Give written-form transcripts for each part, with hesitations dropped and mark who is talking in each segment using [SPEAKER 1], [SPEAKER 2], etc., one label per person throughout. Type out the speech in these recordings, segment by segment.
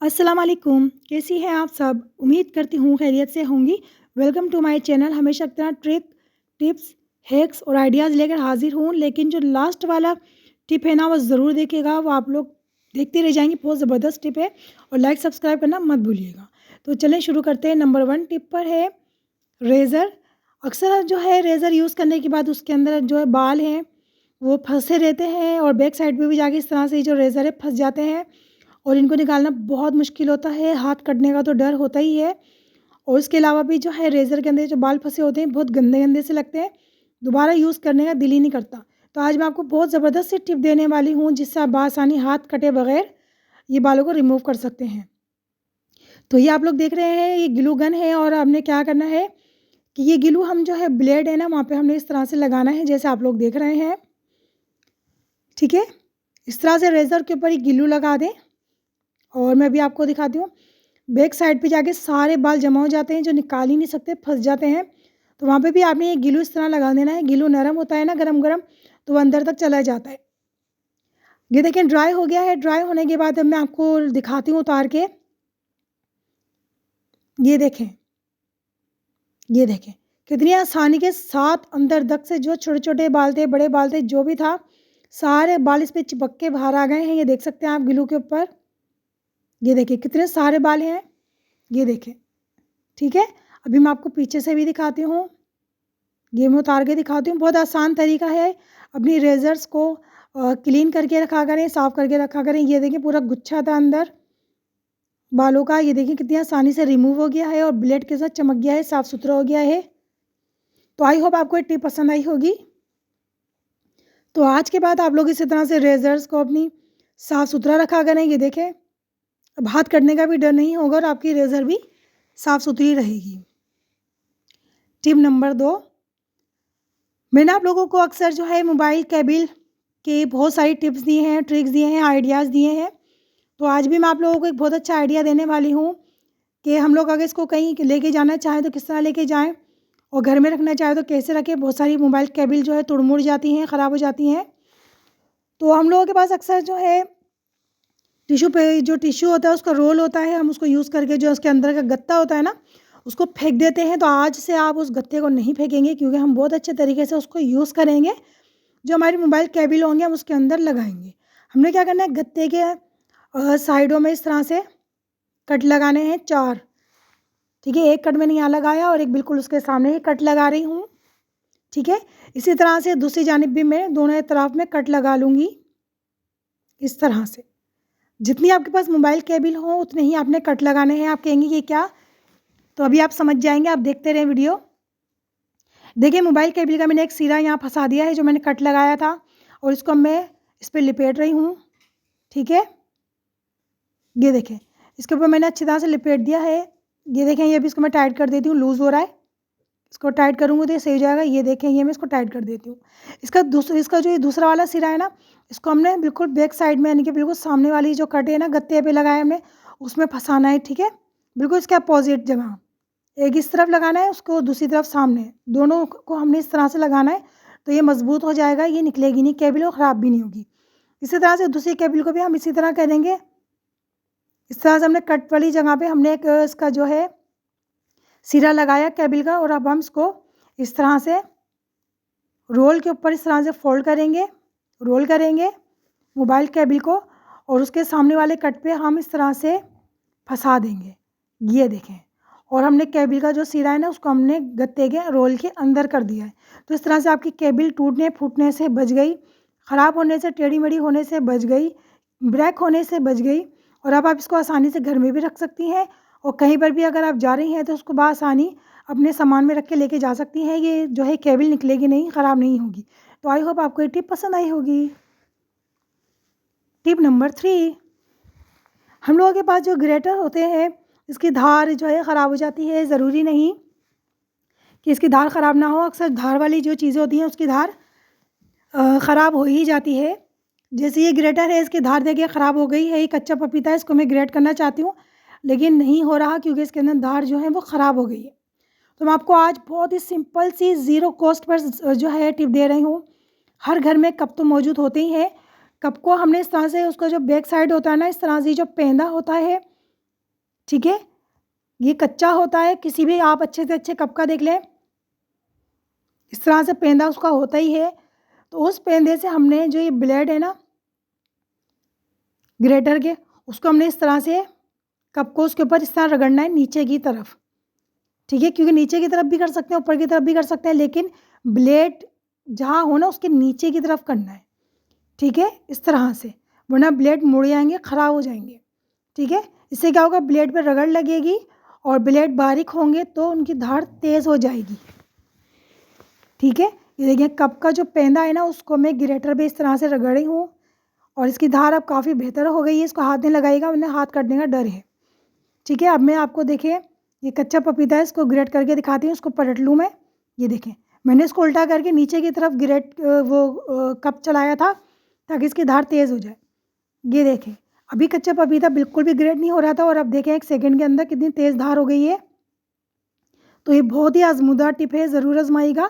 [SPEAKER 1] अस्सलाम वालेकुम, कैसी हैं आप सब? उम्मीद करती हूँ खैरियत से होंगी। Welcome to my channel. हमेशा की तरह ट्रिक, टिप्स, हैक्स और आइडियाज़ लेकर हाज़िर हूँ। लेकिन जो लास्ट वाला टिप है ना, वो ज़रूर देखिएगा। वो आप लोग देखते रह जाएंगे, बहुत ज़बरदस्त टिप है। और लाइक सब्सक्राइब करना मत भूलिएगा। तो चलें शुरू करते हैं। नंबर 1 टिप पर है रेज़र। अक्सर जो है रेज़र यूज़ करने के बाद उसके अंदर जो है बाल हैं वो फँसे रहते हैं, और बैक साइड पे भी जाके इस तरह से जो रेज़र है फँस जाते हैं, और इनको निकालना बहुत मुश्किल होता है। हाथ कटने का तो डर होता ही है, और इसके अलावा भी जो है रेज़र के अंदर जो बाल फँसे होते हैं बहुत गंदे गंदे से लगते हैं, दोबारा यूज़ करने का दिल ही नहीं करता। तो आज मैं आपको बहुत ज़बरदस्त सी टिप देने वाली हूँ, जिससे आप बआसानी हाथ कटे बगैर ये बालों को रिमूव कर सकते हैं। तो ये आप लोग देख रहे हैं, ये ग्लू गन है, और हमने क्या करना है कि ये ग्लू हम जो है ब्लेड है ना वहाँ पे हमने इस तरह से लगाना है, जैसे आप लोग देख रहे हैं। ठीक है, इस तरह से रेज़र के ऊपर ये ग्लू लगा दें, और मैं भी आपको दिखाती हूँ। बैक साइड पे जाके सारे बाल जमा हो जाते हैं, जो निकाल ही नहीं सकते, फँस जाते हैं। तो वहाँ पे भी आपने ये ग्लू इस तरह लगा देना है। ग्लू नरम होता है ना, गरम-गरम, तो वो अंदर तक चला जाता है। ये देखें ड्राई हो गया है। ड्राई होने के बाद अब मैं आपको दिखाती हूँ उतार के। ये देखें, ये देखें कितनी आसानी के साथ अंदर तक से जो छोटे-छोटे बाल थे, बड़े बाल थे, जो भी था, सारे बाल इस पे चिपक के बाहर आ गए हैं। ये देख सकते हैं आप ग्लू के ऊपर। ये देखिए कितने सारे बाल हैं, ये देखें। ठीक है, अभी मैं आपको पीछे से भी दिखाती हूँ। ये मैं उतार के दिखाती हूँ। बहुत आसान तरीका है। अपनी रेज़र्स को क्लीन करके रखा करें, साफ़ करके रखा करें। ये देखिए पूरा गुच्छा था अंदर बालों का। ये देखिए कितनी आसानी से रिमूव हो गया है, और ब्लेड के साथ चमक गया है, साफ़ सुथरा हो गया है। तो आई होप आपको ये टिप पसंद आई होगी। तो आज के बाद आप लोग इसी तरह से रेज़र्स को अपनी साफ़ सुथरा रखा करें। ये देखें, अब हाथ कटने का भी डर नहीं होगा, और आपकी रेज़र भी साफ़ सुथरी रहेगी। टिप नंबर 2, मैंने आप लोगों को अक्सर जो है मोबाइल केबल के बहुत सारी टिप्स दिए हैं, ट्रिक्स दिए हैं, आइडियाज़ दिए हैं। तो आज भी मैं आप लोगों को एक बहुत अच्छा आइडिया देने वाली हूँ कि हम लोग अगर इसको कहीं लेके जाना चाहें तो किस तरह लेके जाएं, और घर में रखना चाहें तो कैसे रखें। बहुत सारी मोबाइल केबल जो है तुड़-मुड़ जाती हैं, ख़राब हो जाती हैं। तो हम लोगों के पास अक्सर जो है जो टिश्यू होता है उसका रोल होता है, हम उसको यूज़ करके जो उसके अंदर का गत्ता होता है ना, उसको फेंक देते हैं। तो आज से आप उस गत्ते को नहीं फेंकेंगे, क्योंकि हम बहुत अच्छे तरीके से उसको यूज़ करेंगे। जो हमारी मोबाइल केबल होंगे हम उसके अंदर लगाएंगे। हमने क्या करना है, गत्ते के साइडों में इस तरह से कट लगाने हैं 4। ठीक है, एक कट मैंने यहाँ लगाया, और एक बिल्कुल उसके सामने ही कट लगा रही हूँ। ठीक है, इसी तरह से दूसरी जानिब भी मैं दोनों तरफ में कट लगा लूँगी इस तरह से। जितनी आपके पास मोबाइल केबल हो उतने ही आपने कट लगाने हैं। आप कहेंगे ये क्या? तो अभी आप समझ जाएंगे, आप देखते रहें वीडियो। देखिए मोबाइल केबल का मैंने एक सिरा यहाँ फंसा दिया है, जो मैंने कट लगाया था, और इसको मैं इस पर लिपेट रही हूँ। ठीक है, ये देखें, इसके ऊपर मैंने अच्छी तरह से लिपेट दिया है। ये देखें, ये भी इसको मैं टाइट कर देती हूँ, लूज़ हो रहा है। इसको टाइट करूँगी तो ये सही हो जाएगा। ये देखें, ये मैं इसको टाइट कर देती हूँ। इसका जो ये दूसरा वाला सिरा है ना, इसको हमने बिल्कुल बैक साइड में, यानी कि बिल्कुल सामने वाली जो कट है ना, गत्ते पे लगाया हमने, उसमें फंसाना है। ठीक है, बिल्कुल इसके अपोजिट जगह, एक इस तरफ लगाना है, उसको दूसरी तरफ सामने, दोनों को हमने इस तरह से लगाना है। तो ये मजबूत हो जाएगा, ये निकलेगी नहीं केबल, और ख़राब भी नहीं होगी। इसी तरह से दूसरी केबल को भी हम इसी तरह करेंगे। इस तरह से हमने कट वाली जगह पे हमने एक इसका जो है सिरा लगाया केबल का, और अब हम इसको इस तरह से रोल के ऊपर इस तरह से फोल्ड करेंगे, रोल करेंगे मोबाइल केबल को, और उसके सामने वाले कट पे हम इस तरह से फंसा देंगे। ये देखें, और हमने केबल का जो सिरा है ना, उसको हमने गत्ते के रोल के अंदर कर दिया है। तो इस तरह से आपकी केबल टूटने फूटने से बच गई, ख़राब होने से, टेढ़ी मेढ़ी होने से बच गई, ब्रेक होने से बच गई। और अब आप इसको आसानी से घर में भी रख सकती हैं, और कहीं पर भी अगर आप जा रही हैं तो उसको बआसानी अपने सामान में रख के लेके जा सकती हैं। ये जो है केबल निकलेगी नहीं, ख़राब नहीं होगी। तो आई होप आपको ये टिप पसंद आई होगी। टिप नंबर 3, हम लोगों के पास जो ग्रेटर होते हैं, इसकी धार जो है ख़राब हो जाती है। ज़रूरी नहीं कि इसकी धार ख़राब ना हो, अक्सर धार वाली जो चीज़ें होती हैं उसकी धार ख़राब हो ही जाती है। जैसे ये ग्रेटर है, इसकी धार देखिए ख़राब हो गई है। ये कच्चा पपीता है, इसको मैं ग्रेट करना चाहती हूँ, लेकिन नहीं हो रहा, क्योंकि इसके अंदर धार जो है वो ख़राब हो गई है। तो मैं आपको आज बहुत ही सिंपल सी ज़ीरो कॉस्ट पर जो है टिप दे रही हूँ। हर घर में कप तो मौजूद होते ही हैं। कप को हमने इस तरह से, उसका जो बैक साइड होता है ना, इस तरह से जो पेंदा होता है, ठीक है। ये कच्चा होता है, किसी भी आप अच्छे से अच्छे कप का देख लें, इस तरह से पेंदा उसका होता ही है। तो उस पेंदे से हमने जो ये ब्लेड है ना ग्रेटर के, उसको हमने इस तरह से कप को उसके ऊपर इस तरह रगड़ना है नीचे की तरफ, ठीक है। क्योंकि नीचे की तरफ भी कर सकते हैं, ऊपर की तरफ भी कर सकते हैं, लेकिन ब्लेड जहाँ हो ना उसके नीचे की तरफ करना है, ठीक है, इस तरह से, वरना ब्लेड मुड़ जाएंगे, ख़राब हो जाएंगे, ठीक है। इससे क्या होगा, ब्लेड पर रगड़ लगेगी और ब्लेड बारीक होंगे तो उनकी धार तेज़ हो जाएगी, ठीक है। ये देखिए कप का जो पेंदा है ना उसको मैं ग्रेटर पे इस तरह से रगड़ी हूँ और इसकी धार अब काफ़ी बेहतर हो गई है। इसको हाथ नहीं लगाइएगा वरना हाथ कटने का डर है, ठीक है। अब मैं आपको देखिए ये कच्चा पपीता है, इसको ग्रेट करके दिखाती हूँ, उसको पलट लूँ मैं। ये देखें मैंने इसको उल्टा करके नीचे की तरफ कप चलाया था ताकि इसकी धार तेज़ हो जाए। ये देखें अभी कच्चा पपीता बिल्कुल भी ग्रेट नहीं हो रहा था और अब देखें 1 सेकंड के अंदर कितनी तेज़ धार हो गई है। तो ये बहुत ही आजमूदा टिप है, ज़रूर आजमाइएगा।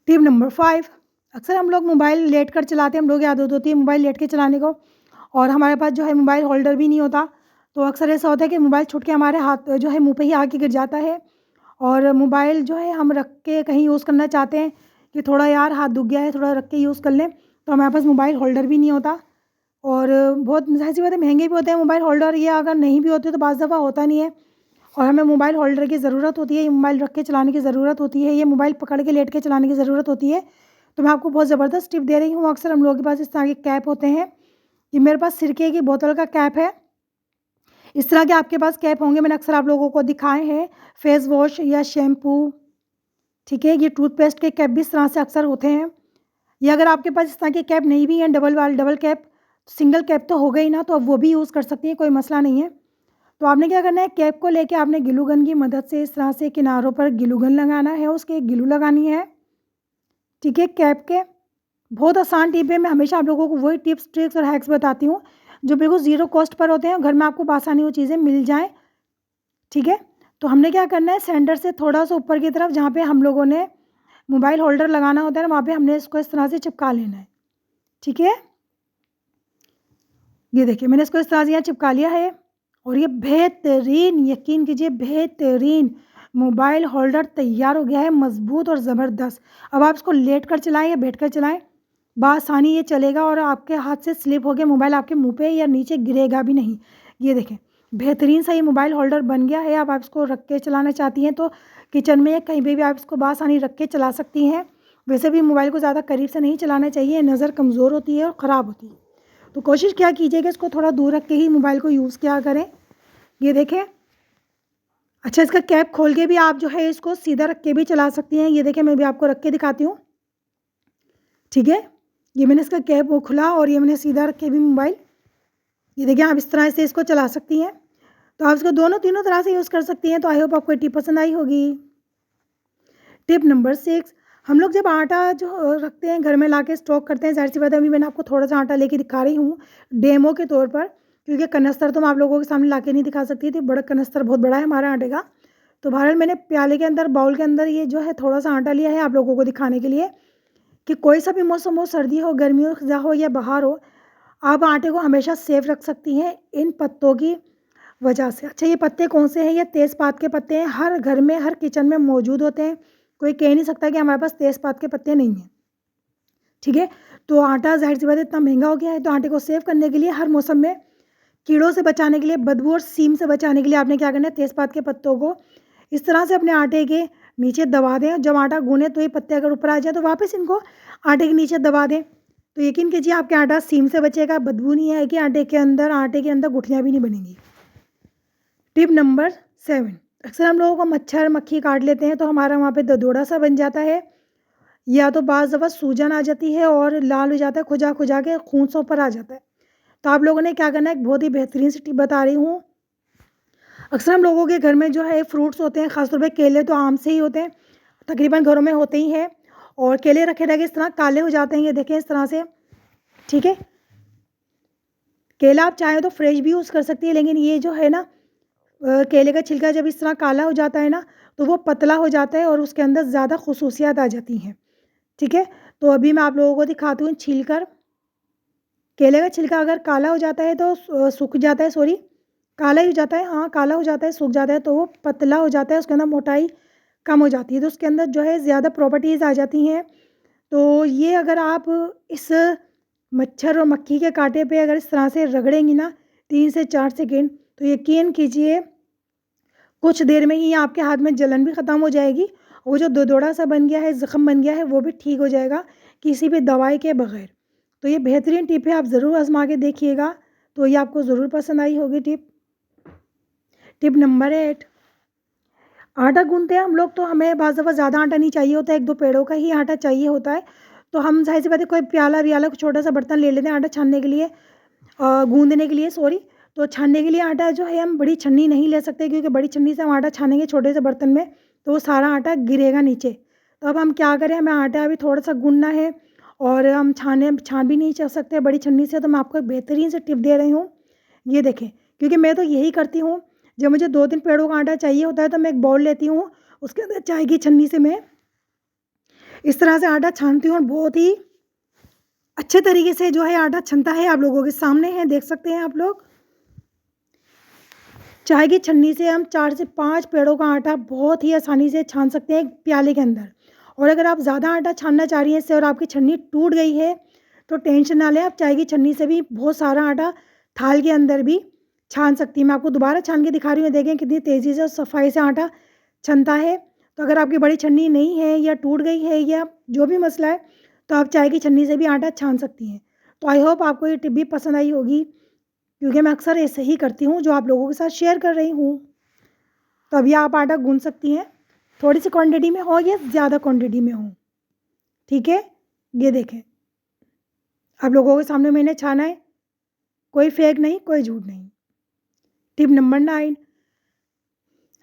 [SPEAKER 1] टिप नंबर 5, अक्सर हम लोग मोबाइल लेट कर चलाते हैं, हम लोग की आदत होती है मोबाइल लेट के चलाने को, और हमारे पास जो है मोबाइल होल्डर भी नहीं होता। तो अक्सर ऐसा होता है कि मोबाइल छूट के हमारे हाथ जो है मुँह पे ही आके गिर जाता है और मोबाइल जो है हम रख के कहीं यूज़ करना चाहते हैं कि थोड़ा यार हाथ दुख गया है, थोड़ा रख के यूज़ कर लें, तो हमारे पास मोबाइल होल्डर भी नहीं होता। और बहुत ज़ाहिर सी बात है महंगे भी होते हैं मोबाइल होल्डर, ये अगर नहीं भी होते तो बाज़ दफ़ा होता नहीं है और हमें मोबाइल होल्डर की ज़रूरत होती है, ये मोबाइल रख के चलाने की ज़रूरत होती है, ये मोबाइल पकड़ के लेट के चलाने की ज़रूरत होती है। तो मैं आपको बहुत ज़बरदस्त टिप दे रही हूँ। अक्सर हम लोगों के पास इस तरह के कैप होते हैं, ये मेरे पास सिरके की बोतल का कैप है, इस तरह के आपके पास कैप होंगे, मैंने अक्सर आप लोगों को दिखाए हैं, फेस वॉश या शैम्पू, ठीक है। ये टूथपेस्ट के कैप भी इस तरह से अक्सर होते हैं। या अगर आपके पास इस तरह के कैप नहीं भी हैं, डबल कैप, सिंगल कैप तो हो गई ना, तो अब वो भी यूज़ कर सकती हैं, कोई मसला नहीं है। तो आपने क्या करना है, कैप को लेके आपने ग्लू गन की मदद से इस तरह से किनारों पर ग्लू गन लगाना है, उसके ग्लू लगानी है, ठीक है, कैप के। बहुत आसान टिप है, मैं हमेशा आप लोगों को वही टिप्स ट्रिक्स और हैक्स बताती हूँ जो बिल्कुल ज़ीरो कॉस्ट पर होते हैं, घर में आपको आसानी वो चीज़ें मिल जाएँ, ठीक है। तो हमने क्या करना है, सेंटर से थोड़ा सा ऊपर की तरफ जहाँ पे हम लोगों ने मोबाइल होल्डर लगाना होता है ना, वहाँ पे हमने इसको इस तरह से चिपका लेना है, ठीक है। ये देखिए मैंने इसको इस तरह से यहाँ चिपका लिया है और ये बेहतरीन, यकीन कीजिए बेहतरीन मोबाइल होल्डर तैयार हो गया है, मज़बूत और ज़बरदस्त। अब आप इसको लेट कर चलाएं या बैठ कर चलाएं, बआसानी ये चलेगा और आपके हाथ से स्लिप हो गया मोबाइल आपके मुंह पे या नीचे गिरेगा भी नहीं। ये देखें बेहतरीन सा ये मोबाइल होल्डर बन गया है। अब आप इसको रख के चलाना चाहती हैं तो किचन में या कहीं पे भी आप इसको बआसानी रख के चला सकती हैं। वैसे भी मोबाइल को ज़्यादा करीब से नहीं चलाना चाहिए, नज़र कमज़ोर होती है और ख़राब होती है। तो कोशिश क्या कीजिए कि इसको थोड़ा दूर रख के ही मोबाइल को यूज़ किया करें। ये देखें, अच्छा इसका कैप खोल के भी आप जो है इसको सीधा रख के भी चला सकती हैं। ये देखें मैं भी आपको रख के दिखाती हूँ, ठीक है। ये मैंने इसका कैप वो खुला और ये मैंने सीधा रख के भी मोबाइल, ये देखिए आप इस तरह से इसको चला सकती हैं। तो आप इसको दोनों तीनों तरह से यूज़ कर सकती हैं। तो आई होप आपको ये टिप पसंद आई होगी। टिप नंबर 6, हम लोग जब आटा जो रखते हैं घर में लाके स्टॉक करते हैं, ज़ाहिर सी बात है अभी मैंने आपको थोड़ा सा आटा लेके दिखा रही हूँ डेमो के तौर पर, क्योंकि कनस्तर तो मैं आप लोगों के सामने लाके नहीं दिखा सकती थी, बड़ा कनस्तर बहुत बड़ा है हमारे आटे का। तो बहरहाल मैंने प्याले के अंदर, बाउल के अंदर ये जो है थोड़ा सा आटा लिया है आप लोगों को दिखाने के लिए कि कोई सा भी मौसम हो, सर्दी हो, गर्मी हो या बाहर हो, आप आटे को हमेशा सेफ रख सकती हैं इन पत्तों की वजह से। अच्छा ये पत्ते कौन से हैं, ये तेज़पात के पत्ते हैं, हर घर में हर किचन में मौजूद होते हैं, कोई कह नहीं सकता कि हमारे पास तेज़पात के पत्ते नहीं हैं, ठीक है। तो आटा ज़ाहिर सी बात है इतना महंगा हो गया है, तो आटे को सेव करने के लिए हर मौसम में कीड़ों से बचाने के लिए, बदबू और सीम से बचाने के लिए आपने क्या करना है, तेज़पात के पत्तों को इस तरह से अपने आटे के नीचे दबा दें। जब आटा गूँने तो ये पत्ते अगर ऊपर आ जाए तो वापस इनको आटे के नीचे दबा दें। तो यकीन कीजिए आपके आटा सीम से बचेगा, बदबू नहीं आएगी, आटे के अंदर गुठलियाँ भी नहीं बनेंगी। टिप नंबर 7, अक्सर हम लोगों को मच्छर मक्खी काट लेते हैं तो हमारा वहाँ पे ददोड़ा सा बन जाता है, या तो बाज़ दफ़ा सूजन आ जाती है और लाल हो जाता है, खुजा खुजा के खून सा ऊपर आ जाता है। तो आप लोगों ने क्या करना है, एक बहुत ही बेहतरीन सी टिप बता रही हूँ। अक्सर हम लोगों के घर में जो है फ्रूट्स होते हैं, ख़ासतौर पे केले तो आम से ही होते हैं, तकरीबन घरों में होते ही हैं, और केले रखे रखे इस तरह काले हो जाते हैं, ये देखें इस तरह से, ठीक है। केला आप चाहें तो फ्रेश भी यूज़ कर सकती है, लेकिन ये जो है ना केले का छिलका जब इस तरह काला हो जाता है ना तो वो पतला हो जाता है और उसके अंदर ज़्यादा खसूसियात आ जाती हैं, ठीक है। तो अभी मैं आप लोगों को दिखाती हूँ छील कर। केले का छिलका अगर काला हो जाता है तो सूख जाता है, सॉरी, काला ही हो जाता है, हाँ काला हो जाता है, सूख जाता है तो वो पतला हो जाता है, उसके अंदर मोटाई कम हो जाती है, तो उसके अंदर जो है ज़्यादा प्रॉपर्टीज़ आ जाती हैं। तो ये अगर आप इस मच्छर और मक्खी के काँटे पे अगर इस तरह से रगड़ेंगी ना 3 से 4 सेकंड, तो यकीन कीजिए कुछ देर में ही आपके हाथ में जलन भी ख़त्म हो जाएगी, वो जो ददोड़ा सा बन गया है, ज़ख्म बन गया है, वो भी ठीक हो जाएगा किसी भी दवाई के बगैर। तो ये बेहतरीन टिप है, आप ज़रूर आज़मा के देखिएगा, तो ये आपको ज़रूर पसंद आई होगी टिप। टिप नंबर 8, आटा गूँथते हैं हम लोग तो हमें बाज़ दफ़ा ज़्यादा आटा नहीं चाहिए होता है, 1-2 पेड़ों का ही आटा चाहिए होता है। तो हम ज़ाहिर-सी बात है कोई प्याला-व्याला छोटा-सा बर्तन ले लेते हैं आटा छानने के लिए, गूँदने के लिए सॉरी। तो छानने के लिए आटा जो है हम बड़ी छन्नी नहीं ले सकते, क्योंकि बड़ी छन्नी से हम आटा छानेंगे छोटे से बर्तन में तो वो सारा आटा गिरेगा नीचे। तो अब हम क्या करें, हमें आटा अभी थोड़ा-सा गूँथना है और हम छान भी नहीं सकते बड़ी छन्नी से, तो मैं आपको एक बेहतरीन सी टिप दे रही हूँ। ये देखें, क्योंकि मैं तो यही करती हूँ, जब मुझे 2-3 पेड़ों का आटा चाहिए होता है तो मैं एक बाउल लेती हूँ, उसके अंदर चाय की छन्नी से मैं इस तरह से आटा छानती हूँ और बहुत ही अच्छे तरीके से जो है आटा छनता है। आप लोगों के सामने है, देख सकते हैं आप लोग। चाय की छन्नी से हम 4 से 5 पेड़ों का आटा बहुत ही आसानी से छान सकते हैं एक प्याले के अंदर। और अगर आप ज़्यादा आटा छानना चाह रही हैं इससे और आपकी छन्नी टूट गई है, तो टेंशन ना लें, आप चाय की छन्नी से भी बहुत सारा आटा थाल के अंदर भी छान सकती हैं। मैं आपको दोबारा छान के दिखा रही हूँ, देखें कितनी तेज़ी से और सफाई से आटा छनता है। तो अगर आपकी बड़ी छन्नी नहीं है या टूट गई है या जो भी मसला है, तो आप चाय की छन्नी से भी आटा छान सकती हैं। तो आई होप आपको ये टिप भी पसंद आई होगी, क्योंकि मैं अक्सर ऐसे ही करती हूँ जो आप लोगों के साथ शेयर कर रही हूँ। तो अभी आप आटा गूँथ सकती हैं, थोड़ी सी क्वांटिटी में हो या ज़्यादा क्वांटिटी में हो, ठीक है। ये देखें, आप लोगों के सामने मैंने छाना है, कोई फेक नहीं, कोई झूठ नहीं। टिप नंबर 9,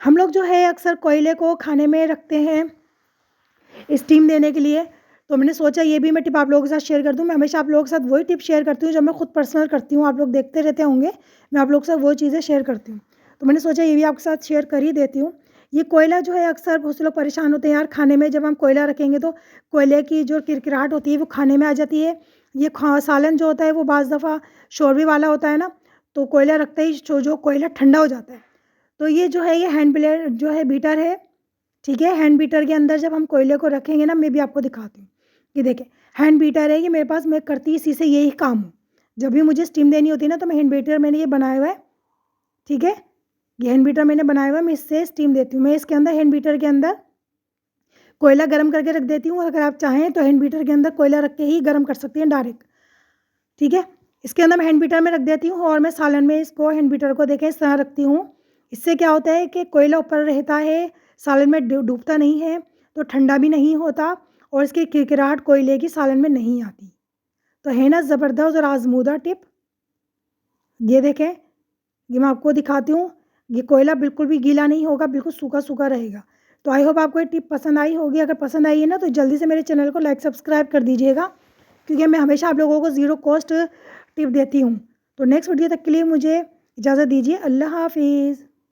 [SPEAKER 1] हम लोग जो है अक्सर कोयले को खाने में रखते हैं स्टीम देने के लिए। तो मैंने सोचा ये भी मैं टिप आप लोगों के साथ शेयर कर दूँ। मैं हमेशा आप लोगों के साथ वही टिप शेयर करती हूँ जो मैं खुद पर्सनल करती हूँ, आप लोग देखते रहते होंगे, मैं आप लोगों के साथ वो चीज़ें शेयर करती हूँ। तो मैंने सोचा ये भी आपके साथ शेयर कर ही देती हूँ। ये कोयला जो है अक्सर बहुत से लोग परेशान होते हैं, यार खाने में जब हम कोयला रखेंगे तो कोयले की जो किरकिराहट होती है वो खाने में आ जाती है। ये सालन जो होता है वो बाज़ दफ़ा शोरबे वाला होता है ना, तो कोयला रखते ही जो कोयला ठंडा हो जाता है। तो ये जो है ये हैंड ब्लेड जो है बीटर है, ठीक है। हैंड बीटर के अंदर जब हम कोयले को रखेंगे ना, मैं भी आपको दिखाती हूँ। ये देखें, हैंड बीटर है ये मेरे पास, मैं करती इसी से यही काम हूँ। जब भी मुझे स्टीम देनी होती है ना, तो मैं हैंड बीटर मैंने ये बनाया हुआ है, ठीक है। ये हैंड बीटर मैंने बनाया हुआ है, मैं इससे स्टीम देती हूँ। मैं इसके अंदर हैंड बीटर के अंदर कोयला गर्म करके रख देती हूँ, और अगर आप चाहें तो हैंड बीटर के अंदर कोयला रख के ही गर्म कर सकती हैं डायरेक्ट, ठीक है। इसके अंदर मैं हैंड बीटर में रख देती हूँ और मैं सालन में इसको हैंड बीटर को देखें इस तरह रखती हूँ। इससे क्या होता है कि कोयला ऊपर रहता है, सालन में डूबता नहीं है, तो ठंडा भी नहीं होता और इसकी किरकिराहट कोयले की सालन में नहीं आती। तो है ना ज़बरदस्त और आज़मूदा टिप। ये देखें, ये मैं आपको दिखाती हूँ, ये कोयला बिल्कुल भी गीला नहीं होगा, बिल्कुल सूखा-सूखा रहेगा। तो आई होप आपको ये टिप पसंद आई होगी। अगर पसंद आई है ना, तो जल्दी से मेरे चैनल को लाइक सब्सक्राइब कर दीजिएगा, क्योंकि मैं हमेशा आप लोगों को ज़ीरो कॉस्ट टिप देती हूँ। तो नेक्स्ट वीडियो तक के लिए मुझे इजाज़त दीजिए। अल्लाह हाफ़िज़।